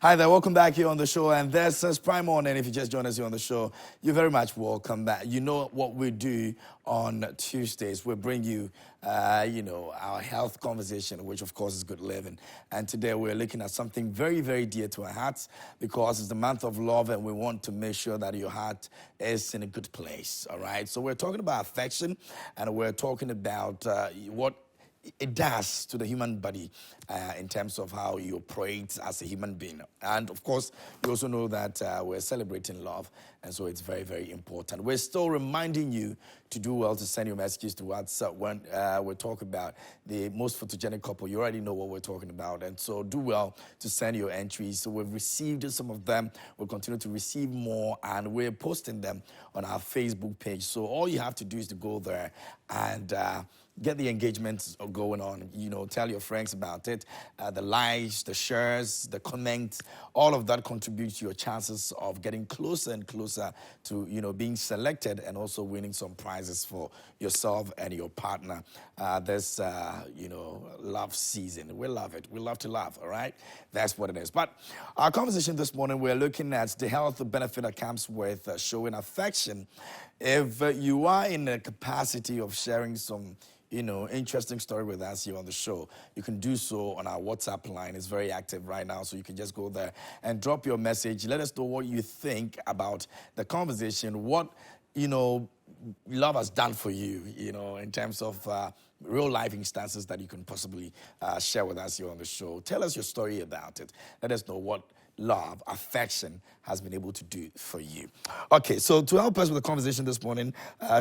Hi there, welcome back here on the show. And this is Prime On, and if you just joined us here on the show, you're very much welcome back. You know what we do on Tuesdays. We bring you, our health conversation, which of course is good living. And today we're looking at something very, very dear to our hearts because it's the month of love and we want to make sure that your heart is in a good place, all right? So we're talking about affection and we're talking about what it does to the human body in terms of how you operate as a human being. And of course, you also know that we're celebrating love, and so it's very, very important. We're still reminding you to do well to send your messages to WhatsApp when we talk about the most photogenic couple. You already know what we're talking about, and so do well to send your entries. So we've received some of them. We'll continue to receive more, and we're posting them on our Facebook page. So all you have to do is to go there and get the engagements going on. Tell your friends about it. The likes, the shares, the comments, all of that contributes to your chances of getting closer and closer to, being selected and also winning some prizes for yourself and your partner. This, love season. We love it. We love to laugh, all right? That's what it is. But our conversation this morning, we're looking at the health benefit that comes with showing affection. If you are in the capacity of sharing some interesting story with us here on the show, you can do so on our WhatsApp line. It's very active right now, so you can just go there and drop your message. Let us know what you think about the conversation, what, love has done for you, in terms of real life instances that you can possibly share with us here on the show. Tell us your story about it. Let us know what love, affection has been able to do for you. Okay, so to help us with the conversation this morning,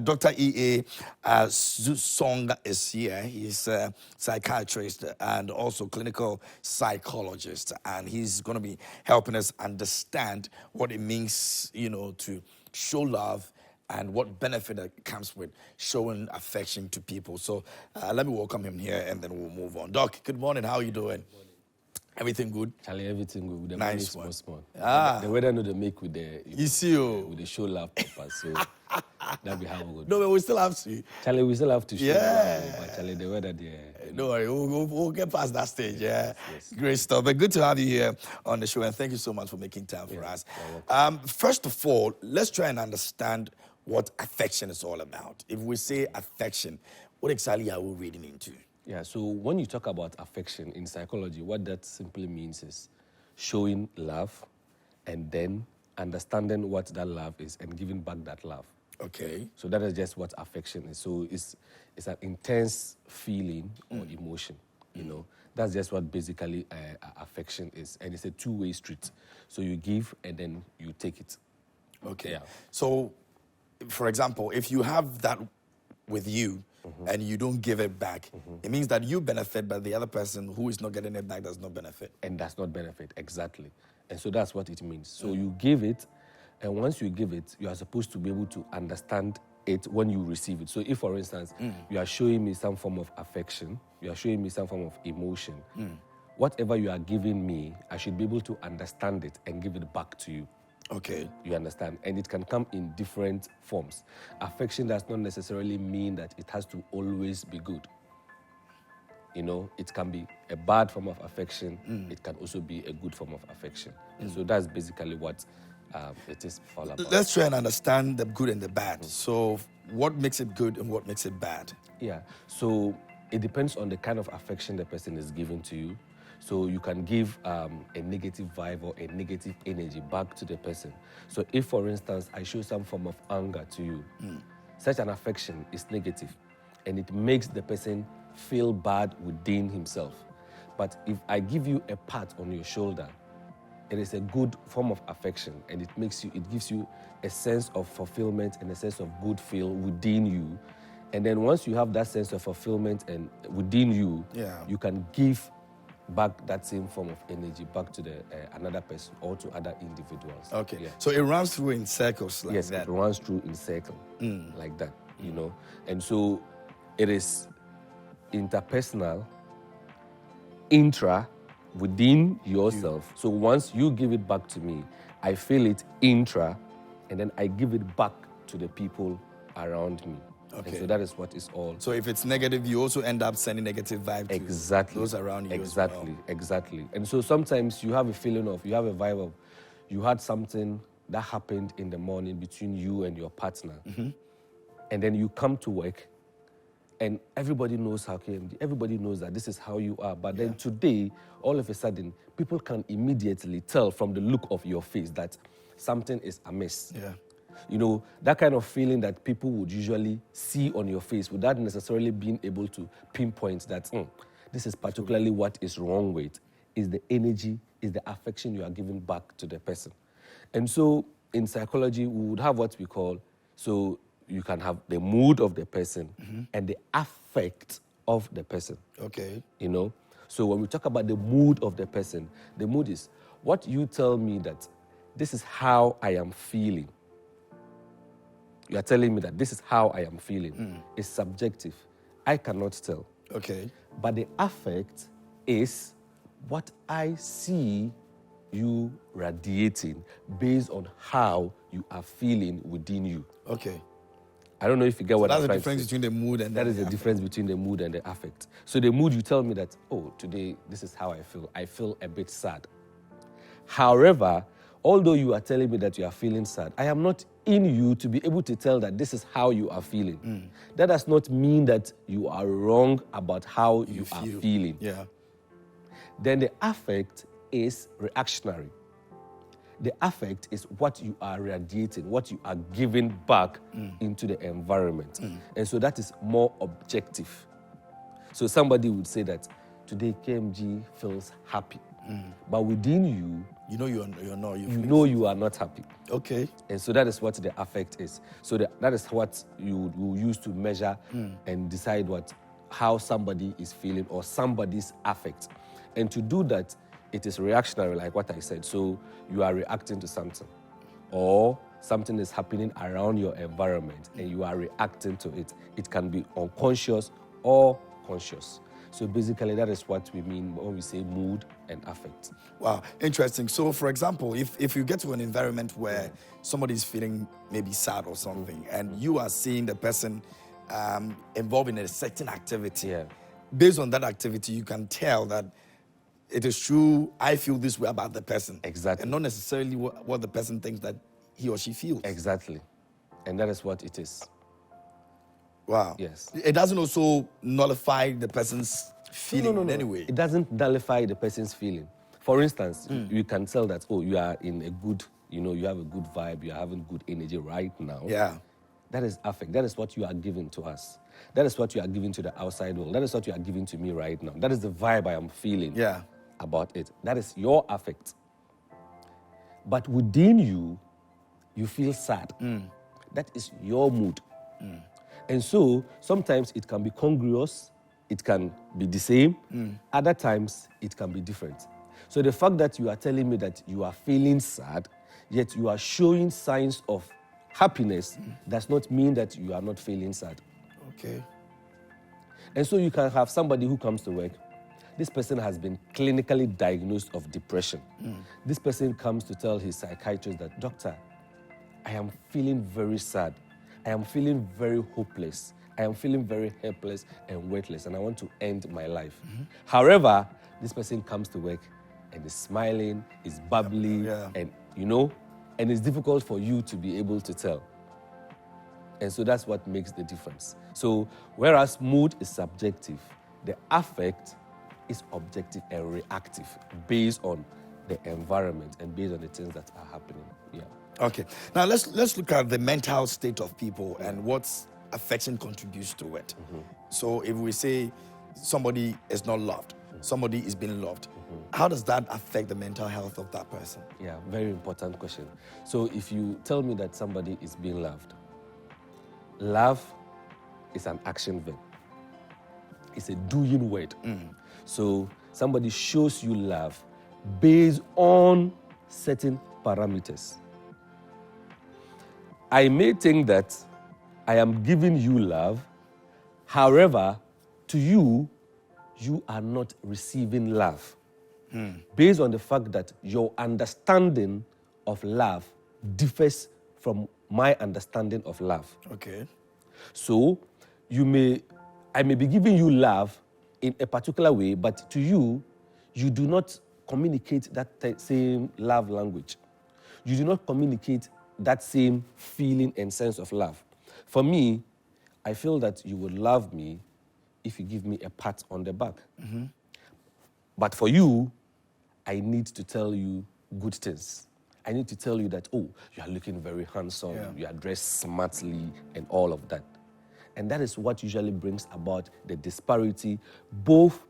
Dr. E.A. Azusong is here. He's a psychiatrist and also clinical psychologist, and he's going to be helping us understand what it means, to show love and what benefit that comes with showing affection to people. So let me welcome him here, and then we'll move on. Doc, good morning. How are you doing? Everything good? Charlie, everything good. With the nice money small. The weather no they make with the with the show love purpose. So that be how we go. No, but we still have to. Charlie, we still have to show love, but Charlie, the weather there. Don't worry, we'll get past that stage. Yes. Great stuff. But good to have you here on the show, and thank you so much for making time for us. First of all, let's try and understand what affection is all about. If we say affection, what exactly are we reading into? Yeah, so when you talk about affection in psychology, what that simply means is showing love and then understanding what that love is and giving back that love. Okay. So that is just what affection is. So it's an intense feeling or emotion, That's just what basically affection is. And it's a two-way street. So you give and then you take it. Okay. Yeah. So, for example, if you have that with you, and you don't give it back, it means that you benefit, but the other person who is not getting it back does not benefit. And does not benefit, exactly. And so that's what it means. So you give it, and once you give it, you are supposed to be able to understand it when you receive it. So if, for instance, you are showing me some form of affection, you are showing me some form of emotion, whatever you are giving me, I should be able to understand it and give it back to you. Okay. You understand? And it can come in different forms. Affection does not necessarily mean that it has to always be good. It can be a bad form of affection. It can also be a good form of affection. And so that's basically what it is all about. Let's try and understand the good and the bad. So what makes it good and what makes it bad? Yeah. So it depends on the kind of affection the person is giving to you. So you can give a negative vibe or a negative energy back to the person. So if, for instance, I show some form of anger to you, such an affection is negative, and it makes the person feel bad within himself. But if I give you a pat on your shoulder, it is a good form of affection, and it gives you a sense of fulfillment and a sense of good feel within you. And then once you have that sense of fulfillment and within you, you can give back that same form of energy back to the another person or to other individuals. Okay. Yeah. So it runs through in circles like that. Yes, it runs through in circle like that, And so it is interpersonal, intra, within yourself. So once you give it back to me, I feel it intra, and then I give it back to the people around me. Okay. And so that is what is all. So if it's negative, you also end up sending negative vibe to those around you as well. Exactly. And so sometimes you have a feeling of, you have a vibe of, you had something that happened in the morning between you and your partner. And then you come to work and everybody knows how KMD, everybody knows that this is how you are. But then today, all of a sudden, people can immediately tell from the look of your face that something is amiss. Yeah. You know, that kind of feeling that people would usually see on your face without necessarily being able to pinpoint that this is particularly what is wrong with, is the energy, is the affection you are giving back to the person. And so in psychology, we would have what we call, so you can have the mood of the person and the affect of the person. Okay. You know? So when we talk about the mood of the person, the mood is what you tell me that this is how I am feeling. You are telling me that this is how I am feeling. It's subjective. I cannot tell. Okay. But the affect is what I see you radiating based on how you are feeling within you. Okay. I don't know if you get what I'm trying to say. That's the difference between the mood and that is the difference between the mood and the affect. So the mood, you tell me that, oh, today this is how I feel. I feel a bit sad. However, although you are telling me that you are feeling sad, I am not in you to be able to tell that this is how you are feeling. That does not mean that you are wrong about how you are feeling. Yeah. Then the affect is reactionary. The affect is what you are radiating, what you are giving back into the environment. And so that is more objective. So somebody would say that today KMG feels happy. But within you, you know you're not. You know you are not happy. Okay. And so that is what the affect is. So that is what you will use to measure and decide how somebody is feeling or somebody's affect. And to do that, it is reactionary, like what I said. So you are reacting to something, or something is happening around your environment and you are reacting to it. It can be unconscious or conscious. So basically, that is what we mean when we say mood and affect. Wow, interesting. So, for example, if you get to an environment where somebody is feeling maybe sad or something, and you are seeing the person involved in a certain activity, based on that activity, you can tell that it is true, I feel this way about the person. Exactly. And not necessarily what the person thinks that he or she feels. Exactly. And that is what it is. Wow. Yes. It doesn't also nullify the person's feeling in any way. It doesn't nullify the person's feeling. For instance, you can tell that, oh, you are in a good, you have a good vibe, you are having good energy right now. Yeah. That is affect. That is what you are giving to us. That is what you are giving to the outside world. That is what you are giving to me right now. That is the vibe I am feeling about it. That is your affect. But within you, you feel sad. That is your mood. And so sometimes it can be congruous, it can be the same, other times it can be different. So the fact that you are telling me that you are feeling sad, yet you are showing signs of happiness, does not mean that you are not feeling sad. Okay. And so you can have somebody who comes to work. This person has been clinically diagnosed of depression. This person comes to tell his psychiatrist that, doctor, I am feeling very sad. I am feeling very hopeless. I am feeling very helpless and weightless, and I want to end my life. However, this person comes to work and is smiling, is bubbly, and and it's difficult for you to be able to tell. And so that's what makes the difference. So whereas mood is subjective, the affect is objective and reactive based on the environment and based on the things that are happening. Yeah. Okay. Now let's look at the mental state of people and what affection contributes to it. So if we say somebody is not loved, somebody is being loved, how does that affect the mental health of that person? Yeah, very important question. So if you tell me that somebody is being loved, love is an action verb. It's a doing word. So somebody shows you love based on certain parameters. I may think that I am giving you love, however, to you, you are not receiving love. Based on the fact that your understanding of love differs from my understanding of love. Okay. So I may be giving you love in a particular way, but to you, you do not communicate that same love language. You do not communicate that same feeling and sense of love. For me, I feel that you would love me if you give me a pat on the back. But for you, I need to tell you good things. I need to tell you that, oh, you are looking very handsome, you are dressed smartly, and all of that. And that is what usually brings about the disparity, both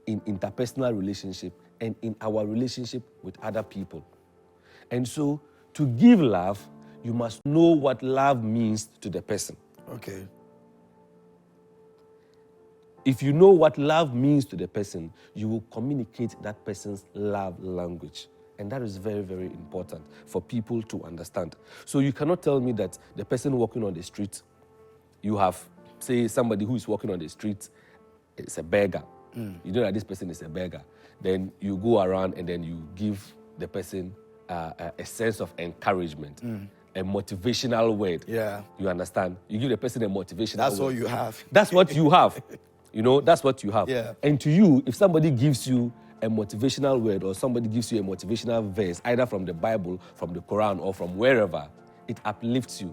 in interpersonal relationship and in our relationship with other people. And so, to give love, you must know what love means to the person. Okay. If you know what love means to the person, you will communicate that person's love language. And that is very, very important for people to understand. So you cannot tell me that the person walking on the street, you have, say, somebody who is walking on the street, is a beggar. You know that this person is a beggar. Then you go around and then you give the person a sense of encouragement, a motivational word. Yeah. You understand? You give the person a motivational That's word. all you have. That's what you have. You know, that's what you have. Yeah. And to you, if somebody gives you a motivational word or somebody gives you a motivational verse, either from the Bible, from the Quran, or from wherever, it uplifts you.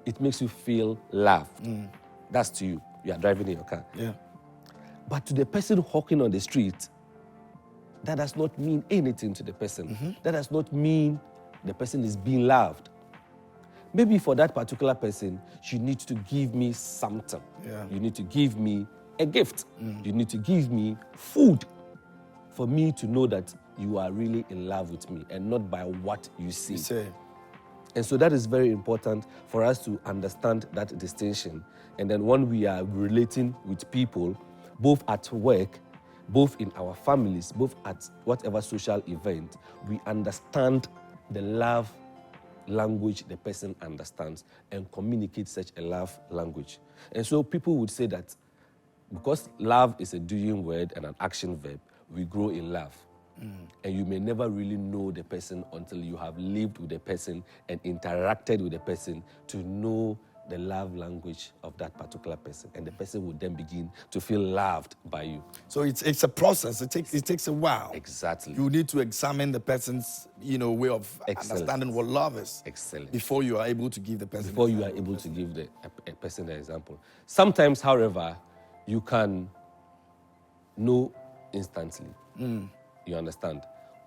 It makes you feel loved. That's to you. You are driving in your car. Yeah. But to the person walking on the street, that does not mean anything to the person. That does not mean the person is being loved. Maybe for that particular person, you need to give me something. Yeah. You need to give me a gift. You need to give me food for me to know that you are really in love with me and not by what you see. You say. And so that is very important for us to understand that distinction. And then when we are relating with people, both at work, both in our families, both at whatever social event, we understand the love language the person understands and communicate such a love language. And so people would say that because love is a doing word and an action verb, we grow in love. And you may never really know the person until you have lived with the person and interacted with the person to know the love language of that particular person. And the person would then begin to feel loved by you. So it's a process. It takes a while. Exactly. You need to examine the person's, way of Excellent. understanding what love is. Excellent. Before you are able to give the person. Before you are able to give a person the example. Sometimes, however, you can know instantly. You understand?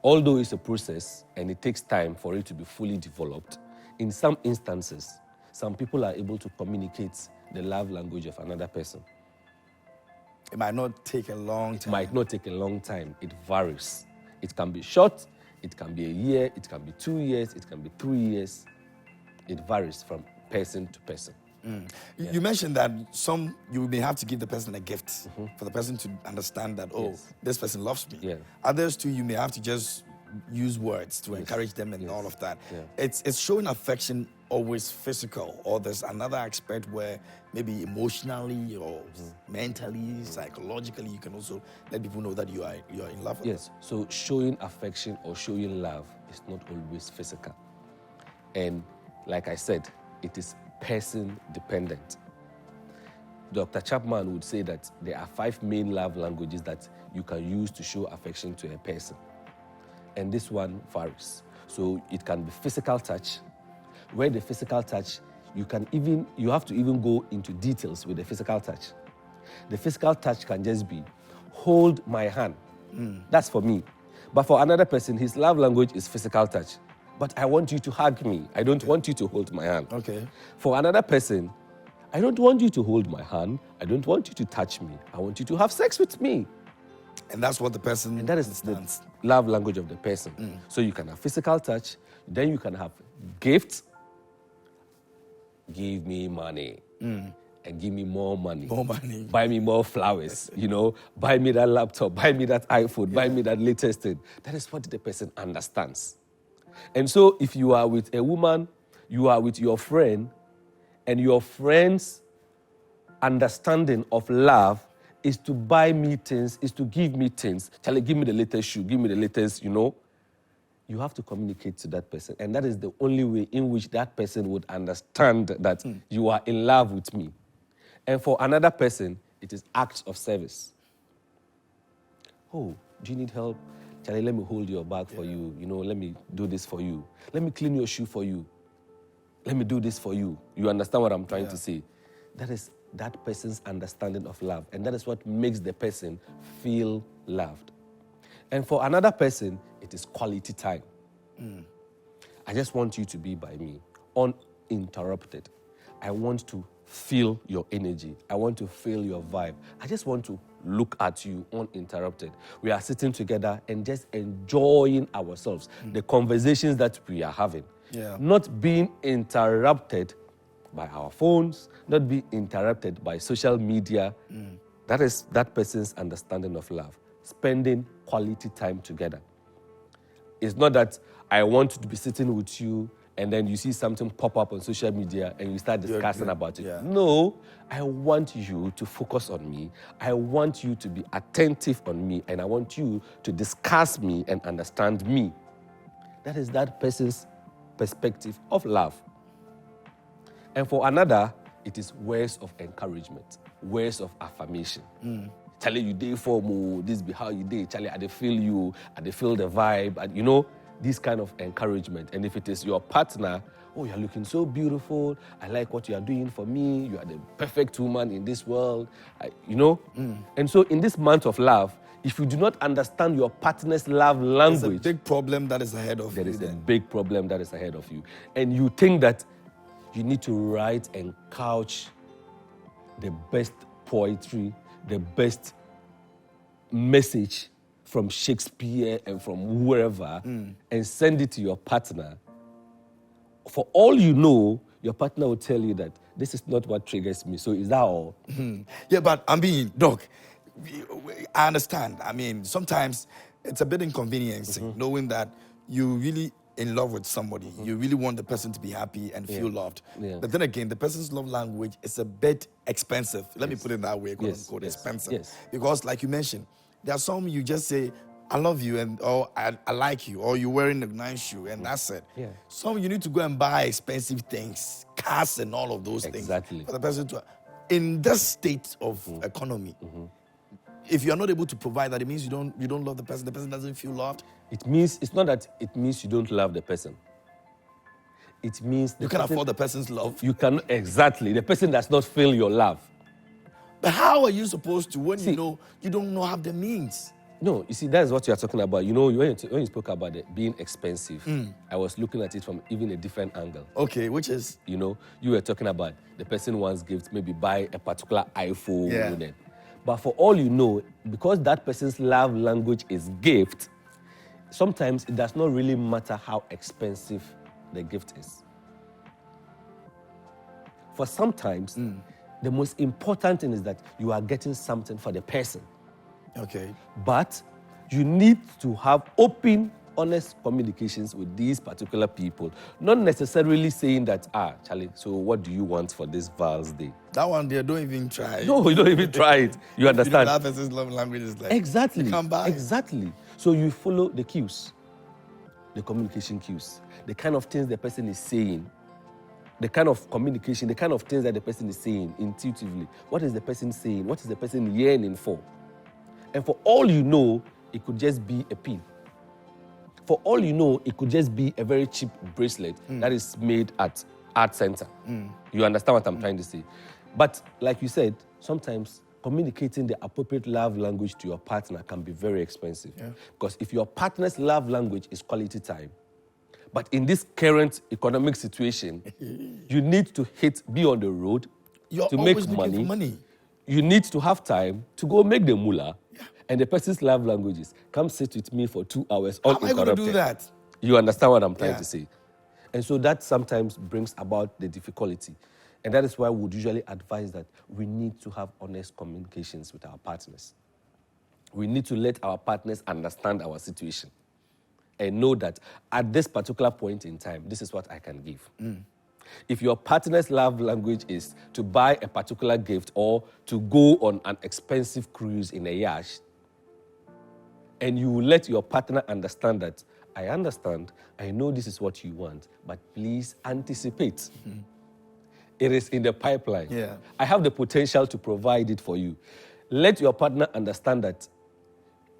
Although it's a process and it takes time for it to be fully developed, in some instances, some people are able to communicate the love language of another person. It might not take a long time. It might not take a long time. It varies. It can be short, it can be a year, it can be 2 years, it can be 3 years. It varies from person to person. You mentioned that you may have to give the person a gift for the person to understand that, this person loves me. Yeah. Others too, you may have to just use words to encourage them and all of that. Yeah. It's showing affection always physical, or there's another aspect where maybe emotionally or mentally, psychologically, you can also let people know that you are in love with them. Yes, so showing affection or showing love is not always physical. And like I said, it is person dependent. Dr. Chapman would say that there are 5 main love languages that you can use to show affection to a person. And this one varies. So it can be physical touch, where the physical touch, you have to even go into details with the physical touch. The physical touch can just be, hold my hand. That's for me. But for another person, his love language is physical touch. But I want you to hug me. I don't want you to hold my hand. Okay. For another person, I don't want you to hold my hand. I don't want you to touch me. I want you to have sex with me. And that's what the person And that is understands. the love language of the person. So you can have physical touch, then you can have gifts. Give me money and give me more money. More money. Buy me more flowers, buy me that laptop, buy me that iPhone, buy me that latest thing. That is what the person understands. And so if you are with a woman, you are with your friend, and your friend's understanding of love is to buy me things, is to give me things. Charlie, give me the latest shoe, give me the latest, You have to communicate to that person. And that is the only way in which that person would understand that you are in love with me. And for another person, it is acts of service. Oh, do you need help? Charlie, let me hold your bag for you. Let me do this for you. Let me clean your shoe for you. Let me do this for you. You understand what I'm trying to say? That is that person's understanding of love. And that is what makes the person feel loved. And for another person, it is quality time. I just want you to be by me, uninterrupted. I want to feel your energy. I want to feel your vibe. I just want to look at you uninterrupted. We are sitting together and just enjoying ourselves, the conversations that we are having. Not being interrupted by our phones, not being interrupted by social media. That is that person's understanding of love. Spending quality time together. It's not that I want to be sitting with you and then you see something pop up on social media and you start discussing about it. No, I want you to focus on me. I want you to be attentive on me, and I want you to discuss me and understand me. That is that person's perspective of love. And for another, it is words of encouragement, words of affirmation. Charlie, you day for more, this be how you day. Charlie, I dey feel you, I dey feel the vibe, this kind of encouragement. And if it is your partner, oh, you're looking so beautiful, I like what you are doing for me, you are the perfect woman in this world, And so in this month of love, if you do not understand your partner's love language, there's a big problem that is ahead of you. There is a big problem that is ahead of you. And you think that you need to write and couch the best poetry, the best message from Shakespeare and from wherever and send it to your partner. For all you know, your partner will tell you that this is not what triggers me. So is that all? Yeah, but Doc, I understand. I mean, sometimes it's a bit inconveniencing knowing that you really in love with somebody. You really want the person to be happy and feel loved. But then again, the person's love language is a bit expensive. Let me put it that way, quote unquote, expensive. Because like you mentioned, there are some you just say, I love you, or I like you, or you're wearing a nice shoe, and that's it. Some you need to go and buy expensive things, cars and all of those things for the person to. In this state of economy, if you are not able to provide that, it means you don't love the person. The person doesn't feel loved. It's not that it means you don't love the person. It means you can afford the person's love. You can the person does not feel your love. But how are you supposed to when you don't have the means? No, you see, that's what you are talking about. When you spoke about it being expensive, I was looking at it from even a different angle. Okay, which is? You were talking about the person wants gifts, maybe buy a particular iPhone. But for all you know, because that person's love language is gift, sometimes it does not really matter how expensive the gift is. For sometimes, the most important thing is that you are getting something for the person. Okay. But you need to have open, honest communications with these particular people. Not necessarily saying that, Charlie, so what do you want for this Val's Day? That one there, don't even try. No, you don't even try it. You understand? That person's love language is like, exactly. You can't buy. Exactly. So you follow the cues, the communication cues, the kind of things the person is saying, the kind of communication, the kind of things that the person is saying intuitively. What is the person saying? What is the person yearning for? And for all you know, it could just be a pin. For all you know, it could just be a very cheap bracelet that is made at Art Center. You understand what I'm trying to say? But like you said, sometimes communicating the appropriate love language to your partner can be very expensive. Because if your partner's love language is quality time, but in this current economic situation, you need to be on the road to make money. You need to have time to go make the moolah. And the person's love language is, come sit with me for 2 hours uninterrupted. How am I going to do that? You understand what I'm trying to say? And so that sometimes brings about the difficulty. And that is why we would usually advise that we need to have honest communications with our partners. We need to let our partners understand our situation and know that at this particular point in time, this is what I can give. If your partner's love language is to buy a particular gift or to go on an expensive cruise in a yacht, and you let your partner understand that, I understand, I know this is what you want, but please anticipate. It is in the pipeline. Yeah. I have the potential to provide it for you. Let your partner understand that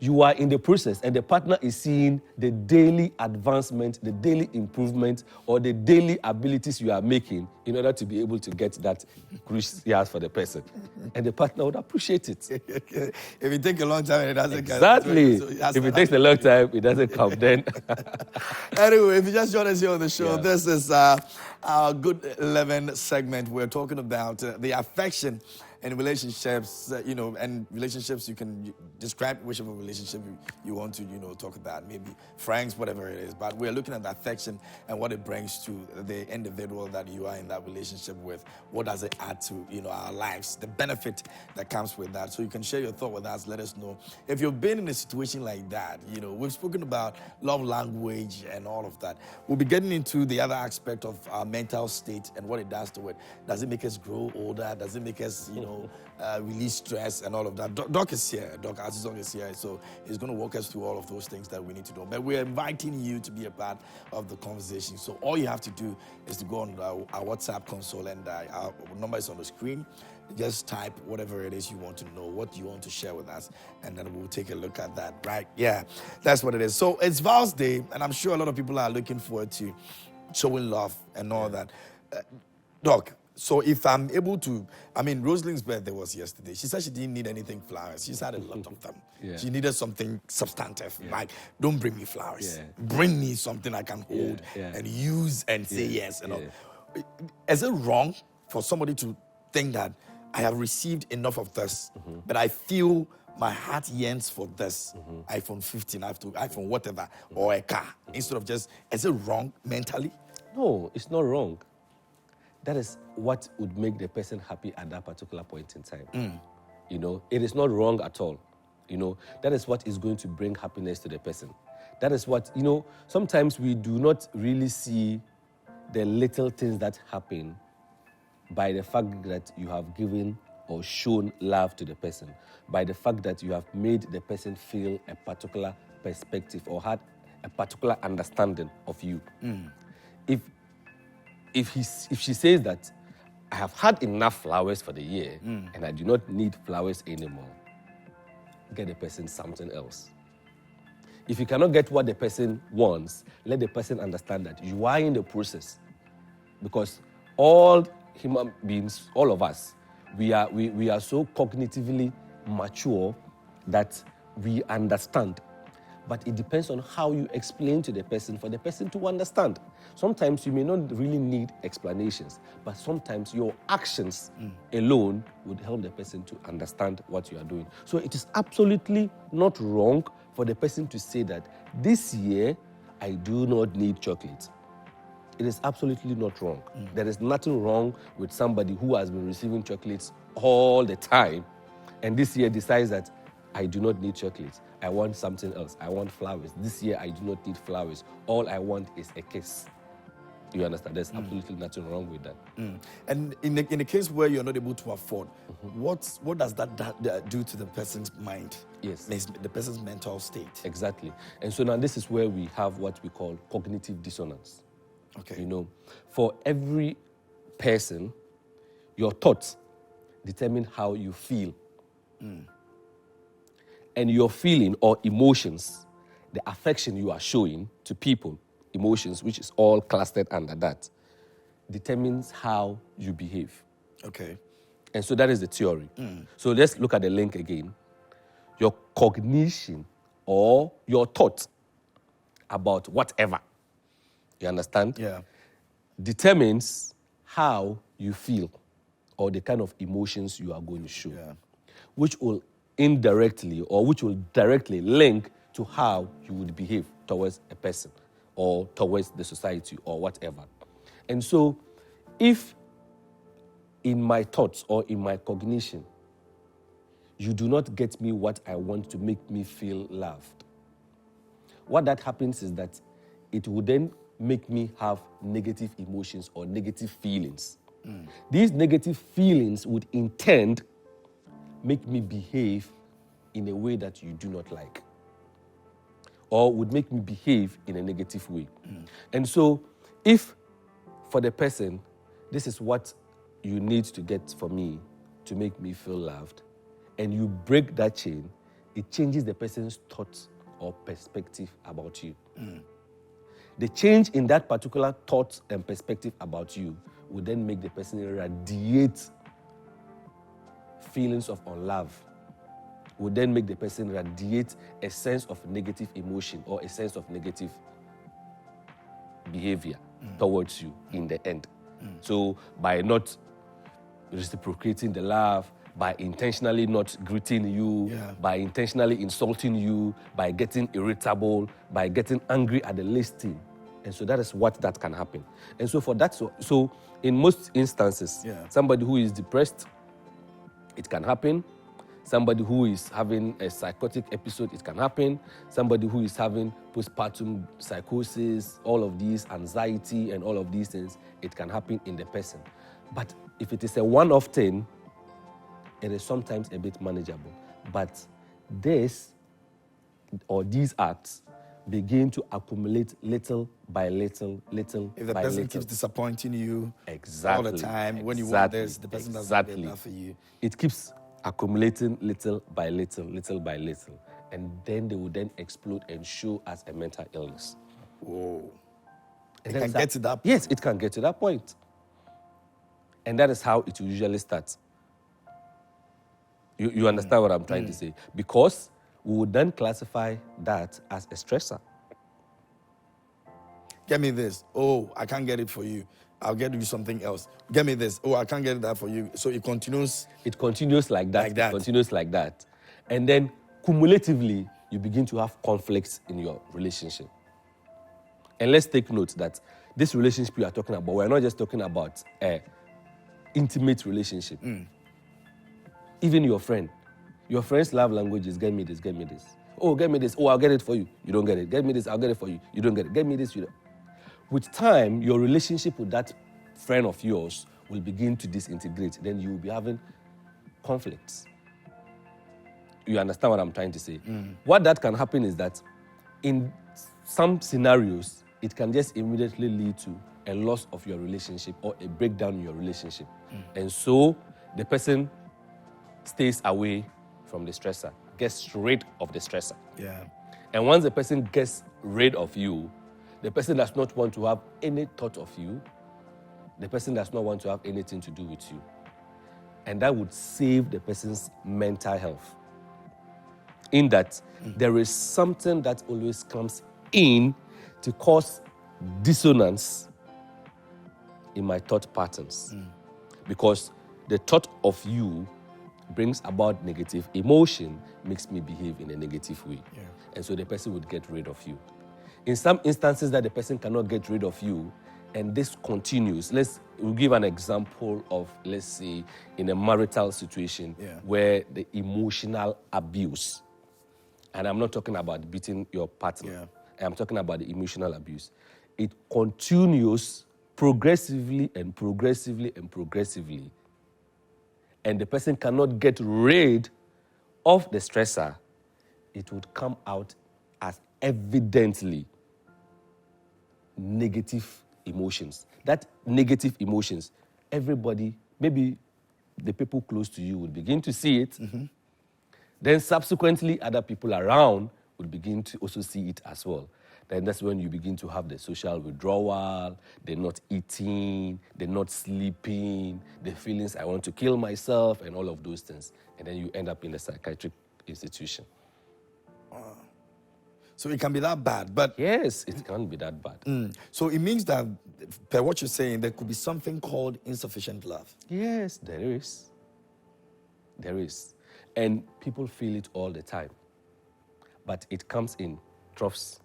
you are in the process and the partner is seeing the daily advancement, the daily improvement, or the daily abilities you are making in order to be able to get that cruise he has for the person. And the partner would appreciate it. If it takes a long time and it doesn't Exactly. come, so If it takes a long time, it doesn't come then. Anyway, if you just joined us here on the show, Yeah. this is our Good 11 segment. We're talking about the affection in relationships, and relationships you can describe whichever relationship you want to, talk about, maybe friends, whatever it is. But we're looking at the affection and what it brings to the individual that you are in that relationship with. What does it add to, our lives, the benefit that comes with that. So you can share your thought with us. Let us know. If you've been in a situation like that, we've spoken about love language and all of that. We'll be getting into the other aspect of our mental state and what it does to it. Does it make us grow older? Does it make us, release stress and all of that? Doc is here. Doc Azusong is here. So he's going to walk us through all of those things that we need to do. But we're inviting you to be a part of the conversation. So all you have to do is to go on our WhatsApp console, and our number is on the screen. Just type whatever it is you want to know, what you want to share with us, and then we'll take a look at that, right? Yeah, that's what it is. So it's Val's Day, and I'm sure a lot of people are looking forward to showing love and all that. Doc, so if I'm able to, Rosalind's birthday was yesterday. She said she didn't need anything flowers. She's had a lot of them. Yeah. She needed something substantive. Like, don't bring me flowers. Yeah. Bring me something I can hold and use and say yes and all. Is it wrong for somebody to think that I have received enough of this, but I feel my heart yearns for this iPhone 15, iPhone whatever, or a car, instead of just, is it wrong mentally? No, it's not wrong. That is what would make the person happy at that particular point in time. It is not wrong at all. That is what is going to bring happiness to the person. That is what, sometimes we do not really see the little things that happen by the fact that you have given or shown love to the person, by the fact that you have made the person feel a particular perspective or had a particular understanding of you. If she says that I have had enough flowers for the year and I do not need flowers anymore, get the person something else. If you cannot get what the person wants, let the person understand that you are in the process. Because all human beings, all of us, we are so cognitively mature that we understand. But it depends on how you explain to the person for the person to understand. Sometimes you may not really need explanations, but sometimes your actions alone would help the person to understand what you are doing. So it is absolutely not wrong for the person to say that this year I do not need chocolate. It is absolutely not wrong. There is nothing wrong with somebody who has been receiving chocolates all the time and this year decides that I do not need chocolates. I want something else. I want flowers. This year, I do not need flowers. All I want is a kiss. You understand? There's absolutely nothing wrong with that. And in the case where you're not able to afford, what does that do to the person's mind? Yes. The person's mental state. Exactly. And so now this is where we have what we call cognitive dissonance. Okay. For every person, your thoughts determine how you feel. And your feeling or emotions, the affection you are showing to people, emotions, which is all clustered under that, determines how you behave. Okay. And so that is the theory. So let's look at the link again. Your cognition or your thought about whatever, you understand? Yeah. Determines how you feel or the kind of emotions you are going to show, which will indirectly or which will directly link to how you would behave towards a person or towards the society or whatever. And so if in my thoughts or in my cognition, you do not get me what I want to make me feel loved, what that happens is that it would then make me have negative emotions or negative feelings. These negative feelings would in turn make me behave in a way that you do not like, or would make me behave in a negative way. And so if for the person, this is what you need to get for me to make me feel loved, and you break that chain, it changes the person's thoughts or perspective about you. The change in that particular thought and perspective about you will then make the person radiate feelings of unlove, will then make the person radiate a sense of negative emotion or a sense of negative behavior towards you in the end. So by not reciprocating the love, by intentionally not greeting you, by intentionally insulting you, by getting irritable, by getting angry at the least thing. And so that is what that can happen. And so for that, so in most instances, somebody who is depressed, it can happen. Somebody who is having a psychotic episode, it can happen. Somebody who is having postpartum psychosis, all of these, anxiety and all of these things, it can happen in the person. But if it is a one-off thing, it is sometimes a bit manageable. But this or these acts begin to accumulate little by little, little If the by person little. keeps disappointing you Exactly. all the time, when you want this, the person doesn't get that for you. It keeps accumulating little by little, little by little. And then they will then explode and show as a mental illness. Whoa. And It can get to that point. Yes, it can get to that point. And that is how it will usually start. You understand what I'm trying to say? Because we would then classify that as a stressor. Get me this. Oh, I can't get it for you. I'll get you something else. Get me this. Oh, I can't get that for you. So it continues. It continues like that. Like that. It continues like that. And then cumulatively, you begin to have conflicts in your relationship. And let's take note that this relationship we are talking about, we're not just talking about an intimate relationship. Even your friend's love language is get me this, get me this. Oh, get me this. Oh, I'll get it for you. You don't get it. Get me this. I'll get it for you. You don't get it. Get me this. You don't. With time, your relationship with that friend of yours will begin to disintegrate. Then you will be having conflicts. You understand what I'm trying to say? What that can happen is that in some scenarios, it can just immediately lead to a loss of your relationship or a breakdown in your relationship. And so the person stays away from the stressor, gets rid of the stressor. Yeah. And once the person gets rid of you, the person does not want to have any thought of you. The person does not want to have anything to do with you. And that would save the person's mental health. In that there is something that always comes in to cause dissonance in my thought patterns. Because the thought of you brings about negative emotion, makes me behave in a negative way. And so the person would get rid of you. In some instances that the person cannot get rid of you, and this continues, we'll give an example of, let's say, in a marital situation where the emotional abuse, and I'm not talking about beating your partner, I'm talking about the emotional abuse. It continues progressively and progressively and progressively, and the person cannot get rid of the stressor, it would come out as evidently negative emotions. That negative emotions, everybody, maybe the people close to you would begin to see it. Then subsequently, other people around would begin to also see it as well. Then that's when you begin to have the social withdrawal, they're not eating, they're not sleeping, the feelings, I want to kill myself, and all of those things. And then you end up in a psychiatric institution. So it can be that bad, but... Yes, it can be that bad. So it means that, per what you're saying, there could be something called insufficient love. Yes, there is. There is. And people feel it all the time. But it comes in troughs,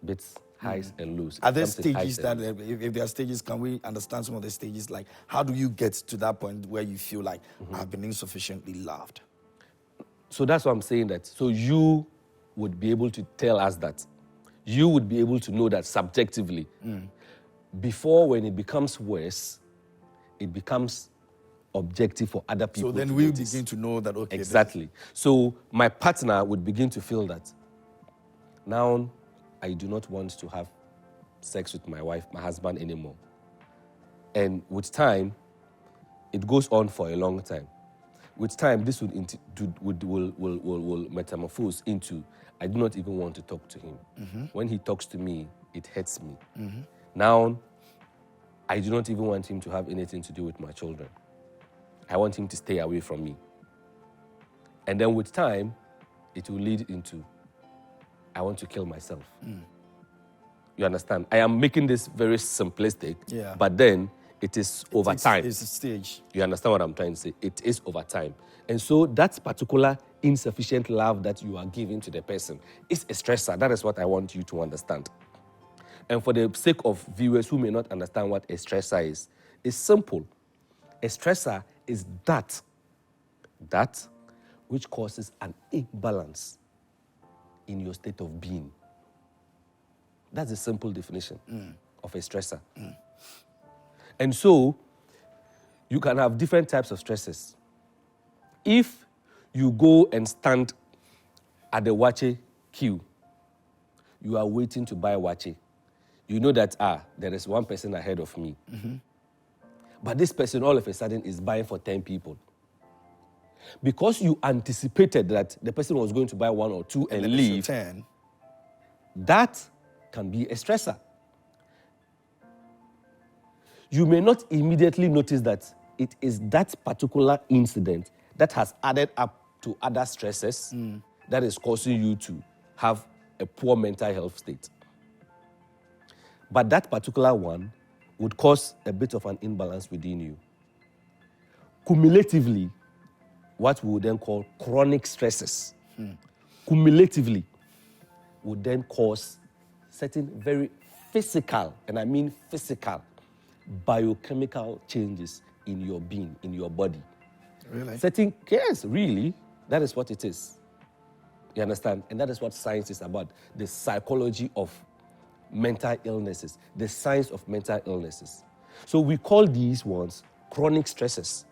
bits, highs and lows. Are there stages that, if there are stages, can we understand some of the stages? Like, how do you get to that point where you feel like, I've been insufficiently loved? So that's what I'm saying that. So you would be able to tell us that. You would be able to know that subjectively. Before, when it becomes worse, it becomes objective for other people. So then we begin to know that, okay. Exactly. So my partner would begin to feel that now I do not want to have sex with my wife, my husband anymore. And with time, it goes on for a long time. With time, this will metamorphose into, I do not even want to talk to him. When he talks to me, it hurts me. Now, I do not even want him to have anything to do with my children. I want him to stay away from me. And then with time, it will lead into, I want to kill myself. You understand? I am making this very simplistic, but then it is over time. It's a stage. You understand what I'm trying to say? It is over time. And so that particular insufficient love that you are giving to the person is a stressor. That is what I want you to understand. And for the sake of viewers who may not understand what a stressor is, it's simple. A stressor is that which causes an imbalance in your state of being. That's a simple definition of a stressor. And so, you can have different types of stresses. If you go and stand at the wache queue, you are waiting to buy wache. You know that, there is one person ahead of me. But this person all of a sudden is buying for 10 people. Because you anticipated that the person was going to buy one or two and leave, 10. that can be a stressor. You may not immediately notice that it is that particular incident that has added up to other stresses that is causing you to have a poor mental health state. But that particular one would cause a bit of an imbalance within you. Cumulatively, what we would then call chronic stresses, cumulatively would then cause certain very physical, and I mean physical, biochemical changes in your being, in your body. Really? Yes, really. That is what it is. You understand? And that is what science is about. The psychology of mental illnesses, the science of mental illnesses. So we call these ones chronic stresses.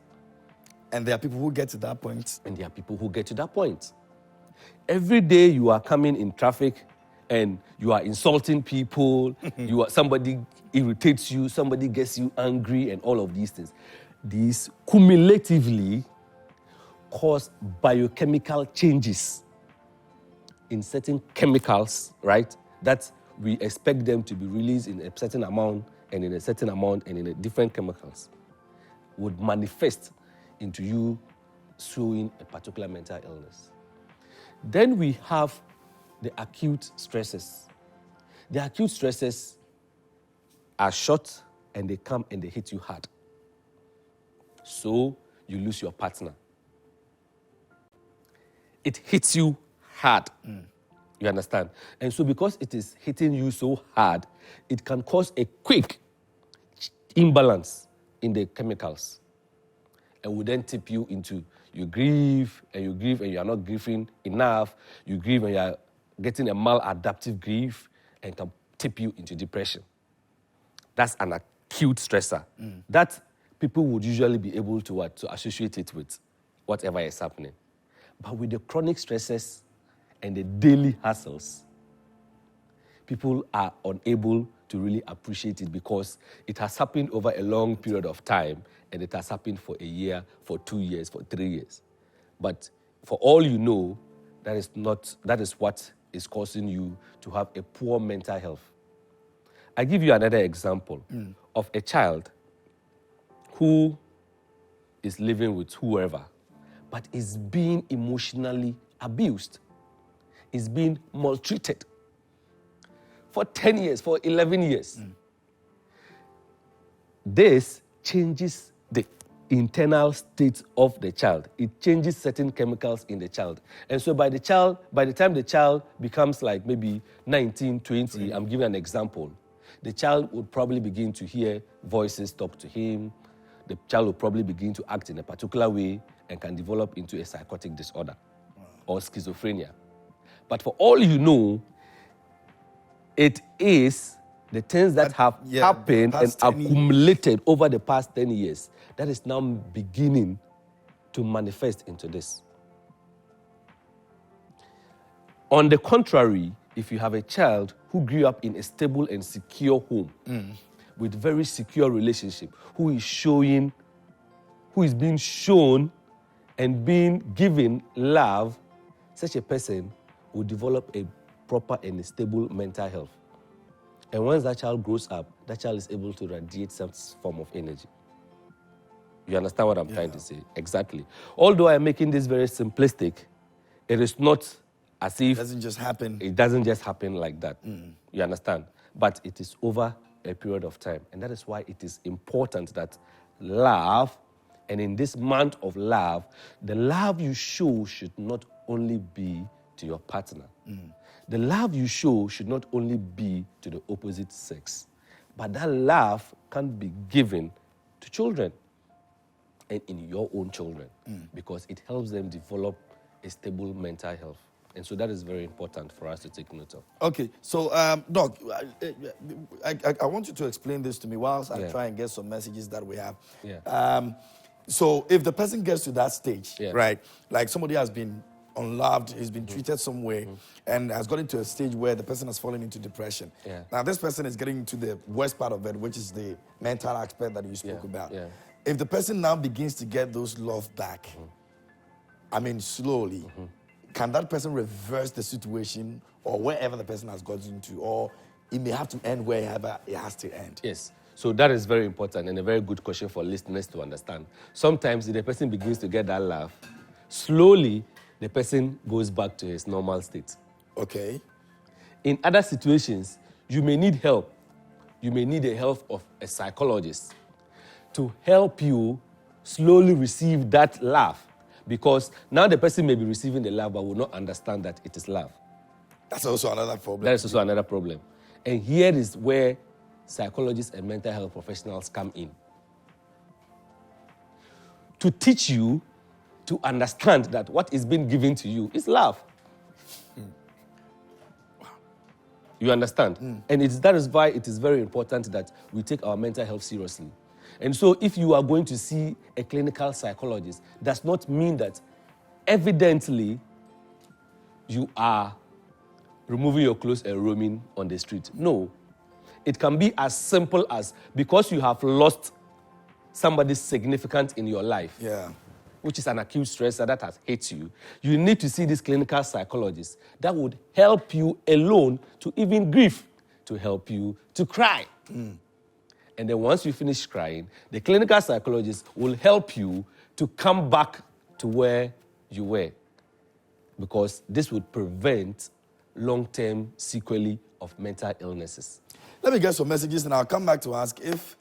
And there are people who get to that point. And there are people who get to that point. Every day you are coming in traffic and you are insulting people, somebody irritates you, somebody gets you angry, and all of these things. These cumulatively cause biochemical changes in certain chemicals, right? That we expect them to be released in a certain amount and in a certain amount and in a different chemicals would manifest into you showing a particular mental illness. Then we have the acute stresses. The acute stresses are short and they come and they hit you hard. So you lose your partner. It hits you hard. You understand? And so because it is hitting you so hard, it can cause a quick imbalance in the chemicals and will then tip you into you grieve and you are not grieving enough. You grieve and you are getting a maladaptive grief and can tip you into depression. That's an acute stressor. That people would usually be able to associate it with whatever is happening. But with the chronic stresses and the daily hassles, people are unable to really appreciate it because it has happened over a long period of time and it has happened for a year, for 2 years, for 3 years. But for all you know, that is what is causing you to have a poor mental health. I give you another example of a child who is living with whoever, but is being emotionally abused, is being maltreated for 10 years, for 11 years. This changes the internal state of the child. It changes certain chemicals in the child. And so by the time the child becomes like maybe 19, 20, I'm giving an example, the child would probably begin to hear voices talk to him. The child will probably begin to act in a particular way and can develop into a psychotic disorder or schizophrenia. But for all you know, it is the things that have happened and accumulated over the past 10 years that is now beginning to manifest into this. On the contrary, if you have a child who grew up in a stable and secure home with very secure relationship, who is showing who is being shown and being given love, such a person will develop a proper and a stable mental health. And once that child grows up, that child is able to radiate some form of energy. You understand what I'm trying to say? Exactly. Although I'm making this very simplistic, it is not as if... It doesn't just happen. It doesn't just happen like that. You understand? But it is over a period of time. And that is why it is important that love, and in this month of love, the love you show should not only be to your partner. The love you show should not only be to the opposite sex, but that love can be given to children and in your own children because it helps them develop a stable mental health. And so that is very important for us to take note of. Okay, so, Doc, I want you to explain this to me whilst I try and get some messages that we have. So if the person gets to that stage, right, like somebody has been unloved, he's been treated some way, and has gotten to a stage where the person has fallen into depression. Now, this person is getting to the worst part of it, which is the mental aspect that you spoke about. If the person now begins to get those love back, I mean, slowly, can that person reverse the situation or wherever the person has gotten to, or it may have to end wherever it has to end? Yes. So that is very important and a very good question for listeners to understand. Sometimes if the person begins to get that love, slowly the person goes back to his normal state. Okay. In other situations, you may need help. You may need the help of a psychologist to help you slowly receive that love. Because now the person may be receiving the love but will not understand that it is love. That's also another problem. That is also another problem. And here is where psychologists and mental health professionals come in. To teach you to understand that what is being given to you is love. You understand? And that is why it is very important that we take our mental health seriously. And so if you are going to see a clinical psychologist, does not mean that evidently you are removing your clothes and roaming on the street. No. It can be as simple as because you have lost somebody significant in your life, which is an acute stressor that has hit you, you need to see this clinical psychologist that would help you alone to even grieve, to help you to cry. And then once you finish crying, the clinical psychologist will help you to come back to where you were. Because this would prevent long-term sequelae of mental illnesses. Let me get some messages and I'll come back to ask if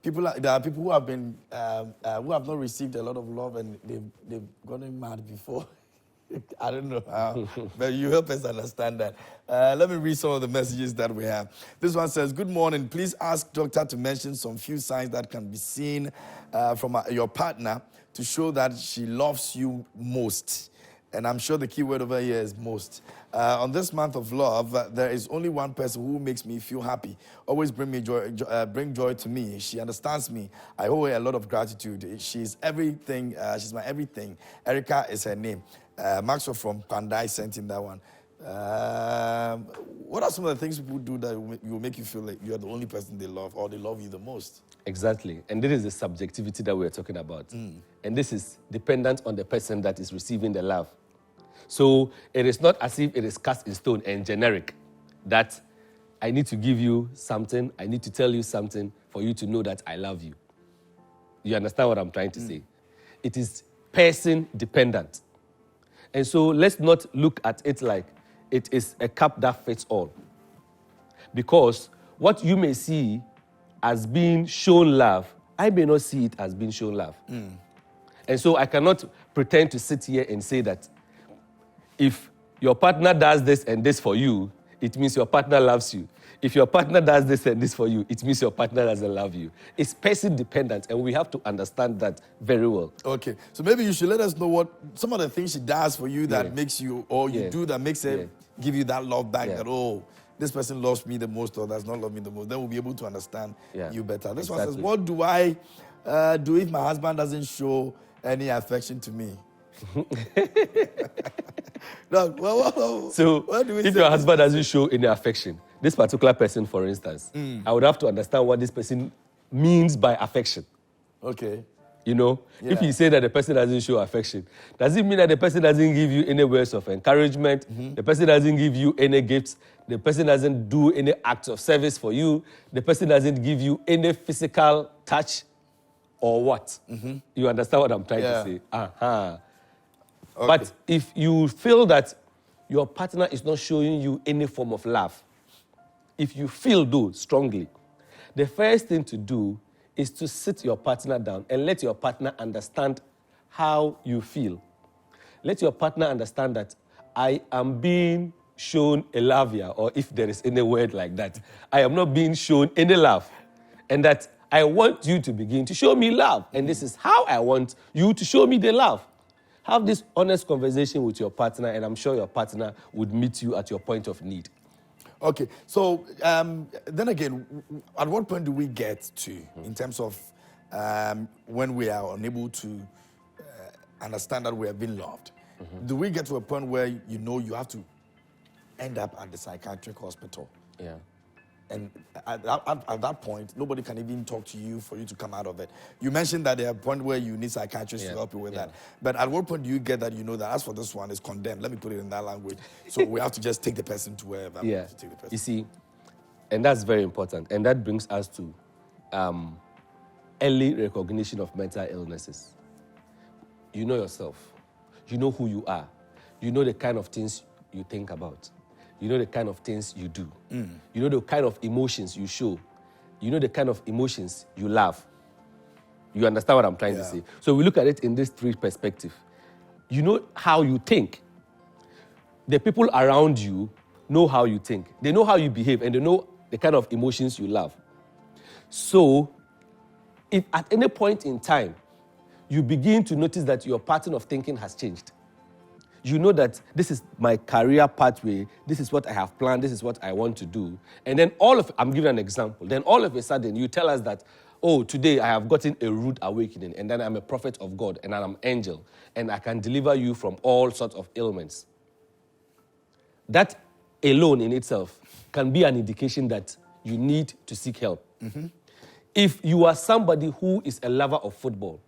there are people who have been, who have not received a lot of love and they've gotten mad before. I don't know how, but you help us understand that. Let me read some of the messages that we have. This one says, good morning. Please ask doctor to mention some few signs that can be seen from your partner to show that she loves you most. And I'm sure the key word over here is most. On this month of love, there is only one person who makes me feel happy. Always bring joy to me. She understands me. I owe her a lot of gratitude. She's everything. She's my everything. Erica is her name. Maxwell from Pandai sent in that one. What are some of the things people do that will make you feel like you're the only person they love or they love you the most? Exactly. And this is the subjectivity that we're talking about. And this is dependent on the person that is receiving the love. So it is not as if it is cast in stone and generic that I need to give you something, I need to tell you something for you to know that I love you. You understand what I'm trying to say? It is person dependent. And so let's not look at it like it is a cup that fits all. Because what you may see as being shown love, I may not see it as being shown love. And so I cannot pretend to sit here and say that if your partner does this and this for you, it means your partner loves you. If your partner does this and this for you, it means your partner doesn't love you. It's person dependent, and we have to understand that very well. Okay, so maybe you should let us know what some of the things she does for you that makes you, or you do that makes her give you that love back, that, oh, this person loves me the most or does not love me the most. Then we'll be able to understand you better. This one says, what do I do if my husband doesn't show any affection to me? So, if your husband doesn't show any affection, this particular person, for instance, I would have to understand what this person means by affection. Okay. You know, if Yeah. you say that the person doesn't show affection, does it mean that the person doesn't give you any words of encouragement? The person doesn't give you any gifts? The person doesn't do any acts of service for you? The person doesn't give you any physical touch or what? You understand what I'm trying to say? Okay. But if you feel that your partner is not showing you any form of love, if you feel though strongly, the first thing to do is to sit your partner down and let your partner understand how you feel. Let your partner understand that I am being shown a love here, or if there is any word like that, I am not being shown any love. And that I want you to begin to show me love. And this is how I want you to show me the love. Have this honest conversation with your partner, and I'm sure your partner would meet you at your point of need. Okay, so then again, at what point do we get to, in terms of when we are unable to understand that we have been loved? Do we get to a point where you have to end up at the psychiatric hospital? Yeah. And at that point, nobody can even talk to you for you to come out of it. You mentioned that there are a point where you need psychiatrists to help you with that. But at what point do you get that that as for this one is condemned? Let me put it in that language. So we have to just take the person to wherever. Yeah. To take the person. You see, and that's very important. And that brings us to early recognition of mental illnesses. You know yourself. You know who you are. You know the kind of things you think about. You know the kind of things you do. You know the kind of emotions you show. You know the kind of emotions you love. You understand what I'm trying to say? So we look at it in these three perspectives. You know how you think. The people around you know how you think. They know how you behave, and they know the kind of emotions you love. So if at any point in time you begin to notice that your pattern of thinking has changed, you know that this is my career pathway, this is what I have planned, this is what I want to do. And then I'm giving an example, then all of a sudden you tell us that, oh, today I have gotten a rude awakening, and then I'm a prophet of God, and I'm an angel, and I can deliver you from all sorts of ailments. That alone in itself can be an indication that you need to seek help. If you are somebody who is a lover of football,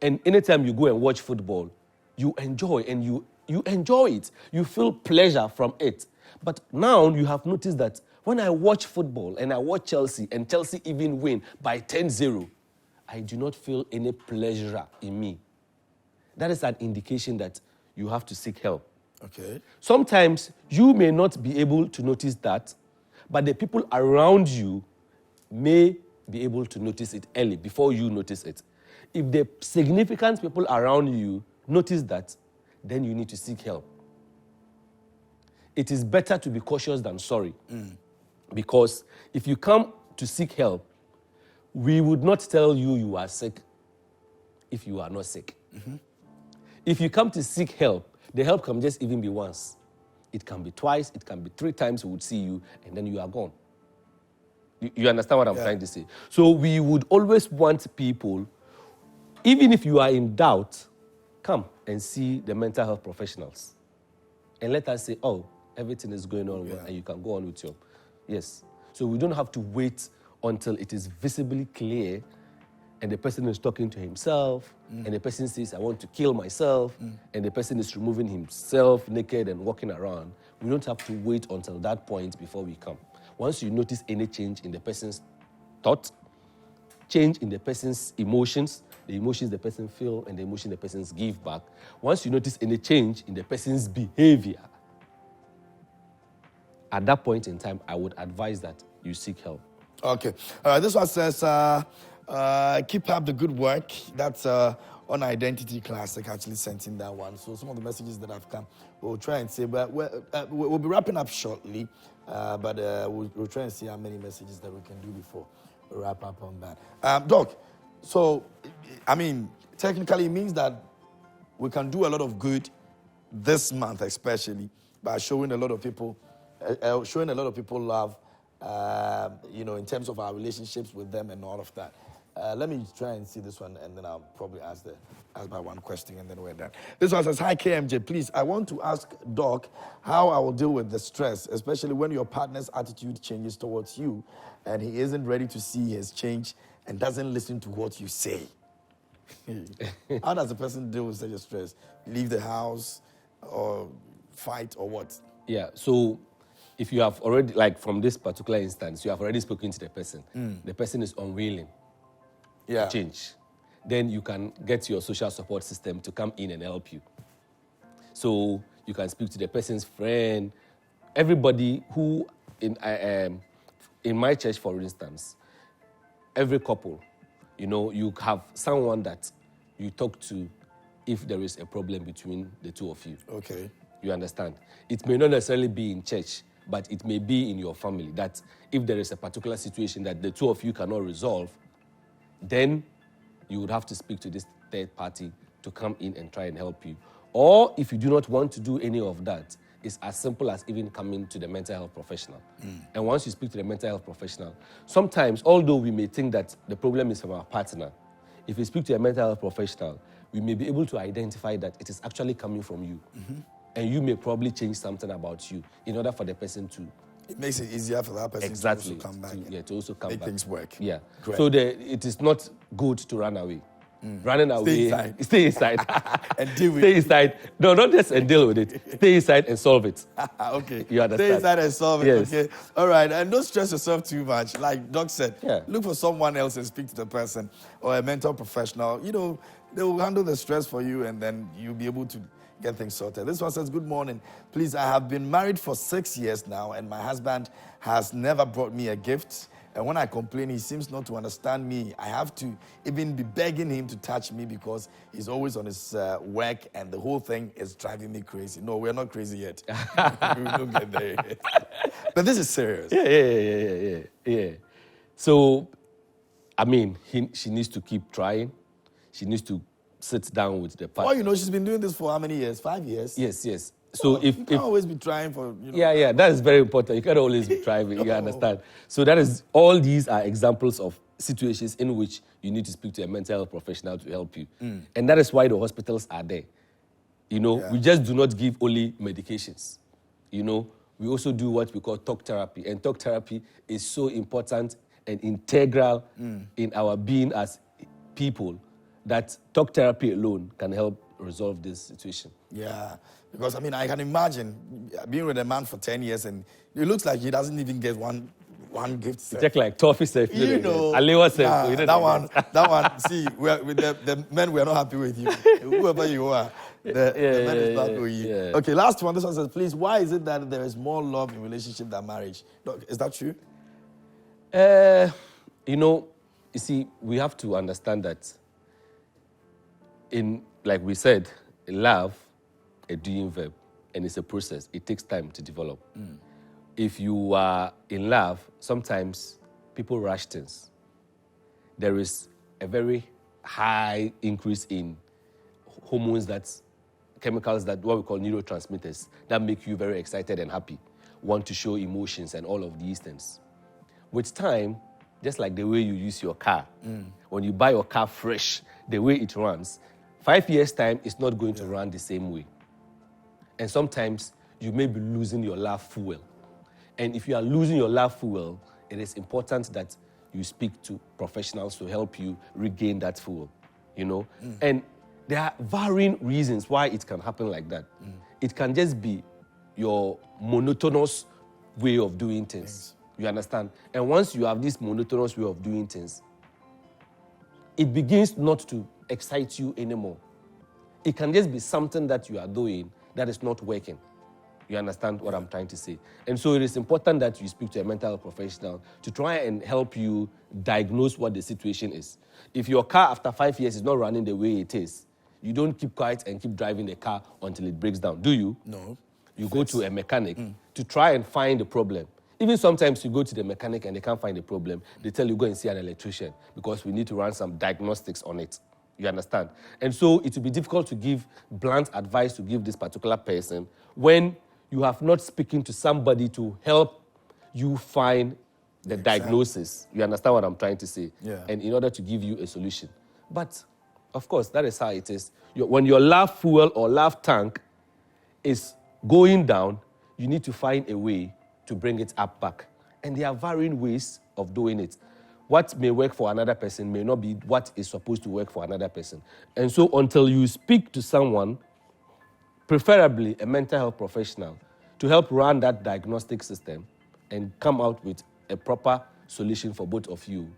and anytime you go and watch football, you enjoy, and you enjoy it. You feel pleasure from it. But now you have noticed that when I watch football and I watch Chelsea, and Chelsea even win by 10-0, I do not feel any pleasure in me. That is an indication that you have to seek help. Okay. Sometimes you may not be able to notice that, but the people around you may be able to notice it early, before you notice it. If the significant people around you notice that, then you need to seek help. It is better to be cautious than sorry. Because if you come to seek help, we would not tell you are sick if you are not sick. If you come to seek help, the help can just even be once. It can be twice, it can be 3 times we would see you, and then you are gone. You understand what I'm trying to say? So we would always want people, even if you are in doubt, come and see the mental health professionals. And let us say, oh, everything is going on well, and you can go on with your... Yes. So we don't have to wait until it is visibly clear and the person is talking to himself, and the person says, I want to kill myself, and the person is removing himself naked and walking around. We don't have to wait until that point before we come. Once you notice any change in the person's thought, change in the person's emotions, the emotions the person feel and the emotion the person give back, once you notice any change in the person's behavior, at that point in time, I would advise that you seek help. Okay. This one says, keep up the good work. That's on identity classic actually sent in that one. So some of the messages that have come, we'll try and say, but we'll be wrapping up shortly. But we'll try and see how many messages that we can do before we wrap up on that. Doc, so, I mean, technically it means that we can do a lot of good this month, especially by showing a lot of people love, in terms of our relationships with them and all of that. Let me try and see this one, and then I'll probably ask by one question, and then we're done. This one says, hi, KMJ, please, I want to ask Doc how I will deal with the stress, especially when your partner's attitude changes towards you, and he isn't ready to see his change and doesn't listen to what you say. How does a person deal with such a stress? Leave the house or fight or what? Yeah, so if you have already, like from this particular instance, you have already spoken to the person is unwilling to change, then you can get your social support system to come in and help you. So you can speak to the person's friend, everybody who, in my church, for instance, every couple, you have someone that you talk to if there is a problem between the two of you. Okay. You understand? It may not necessarily be in church, but it may be in your family, that if there is a particular situation that the two of you cannot resolve, then you would have to speak to this third party to come in and try and help you. Or if you do not want to do any of that, it's as simple as even coming to the mental health professional. And once you speak to the mental health professional, sometimes, although we may think that the problem is from our partner, if we speak to a mental health professional, we may be able to identify that it is actually coming from you. And you may probably change something about you in order for the person to... It makes it easier for that person to also come back. To also come make back. things work. Yeah. Great. So it is not good to run away. Running away... Stay inside. Stay inside. And deal with Stay inside. No, not just and deal with it. Stay inside and solve it. Okay. You understand? Stay inside and solve it. Yes. Okay. All right. And don't stress yourself too much. Like Doc said, Yeah. look for someone else and speak to the person or a mental professional. They will handle the stress for you and then you'll be able to get things sorted. This one says, good morning. Please, I have been married for 6 years now and my husband has never brought me a gift. And when I complain, he seems not to understand me. I have to even be begging him to touch me because he's always on his work and the whole thing is driving me crazy. No, we're not crazy yet. We don't get there yet. But this is serious. Yeah. So, I mean, she needs to keep trying. She needs to sit down with the partner. Well, she's been doing this for how many years? 5 years? Yes. So you can't always be trying for, Yeah, that is very important. You can't always be trying, you understand? So all these are examples of situations in which you need to speak to a mental health professional to help you. And that is why the hospitals are there. We just do not give only medications. We also do what we call talk therapy. And talk therapy is so important and integral in our being as people that talk therapy alone can help resolve this situation. Yeah, because I can imagine being with a man for 10 years and it looks like he doesn't even get one gift set. Check like toffee set. Alewa set. That one. See, with the men, we are not happy with you. Whoever you are, the men is not with you. Yeah. Okay, last one. This one says, please, why is it that there is more love in relationship than marriage? Is that true? You see, we have to understand that like we said, love, a doing verb, and it's a process. It takes time to develop. If you are in love, sometimes people rush things. There is a very high increase in hormones, chemicals that what we call neurotransmitters, that make you very excited and happy, want to show emotions and all of these things. With time, just like the way you use your car, when you buy your car fresh, the way it runs, 5 years' time, it's not going to run the same way. And sometimes you may be losing your love fuel. And if you are losing your love fuel, it is important that you speak to professionals to help you regain that fuel, And there are varying reasons why it can happen like that. It can just be your monotonous way of doing things. You understand? And once you have this monotonous way of doing things, it begins not to excite you anymore. It can just be something that you are doing that is not working. You understand what I'm trying to say? And so it is important that you speak to a mental health professional to try and help you diagnose what the situation is. If your car after 5 years is not running the way it is, you don't keep quiet and keep driving the car until it breaks down, do you? No. You go to a mechanic to try and find the problem. Even sometimes you go to the mechanic and they can't find the problem. They tell you, go and see an electrician because we need to run some diagnostics on it. You understand? And so it will be difficult to give blunt advice to give this particular person when you have not spoken to somebody to help you find the diagnosis. You understand what I'm trying to say? Yeah. And in order to give you a solution. But, of course, that is how it is. When your love fuel or love tank is going down, you need to find a way to bring it up back. And there are varying ways of doing it. what may work for another person may not be what is supposed to work for another person. And so until you speak to someone, preferably a mental health professional, to help run that diagnostic system and come out with a proper solution for both of you,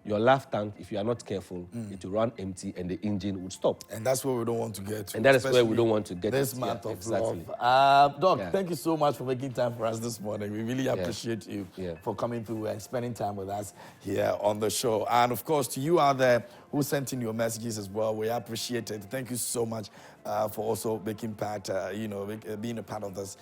your laugh tank, if you are not careful, it will run empty and the engine would stop. And that's where we don't want to get to. And that is where we don't want to get this it. month of exactly. love. Doc, Yeah. thank you so much for making time for us this morning. We really appreciate you Yeah. for coming through and spending time with us here on the show. And of course, to you out there who sent in your messages as well, we appreciate it. Thank you so much for also making part, being a part of this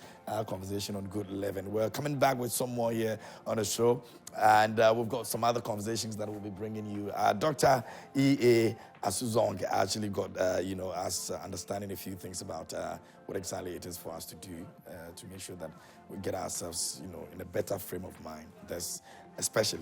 conversation on good living. We're coming back with some more here on the show, and we've got some other conversations that we'll be bringing you. Dr. E.A. Azusong actually got, us understanding a few things about what exactly it is for us to do to make sure that we get ourselves, in a better frame of mind. That's especially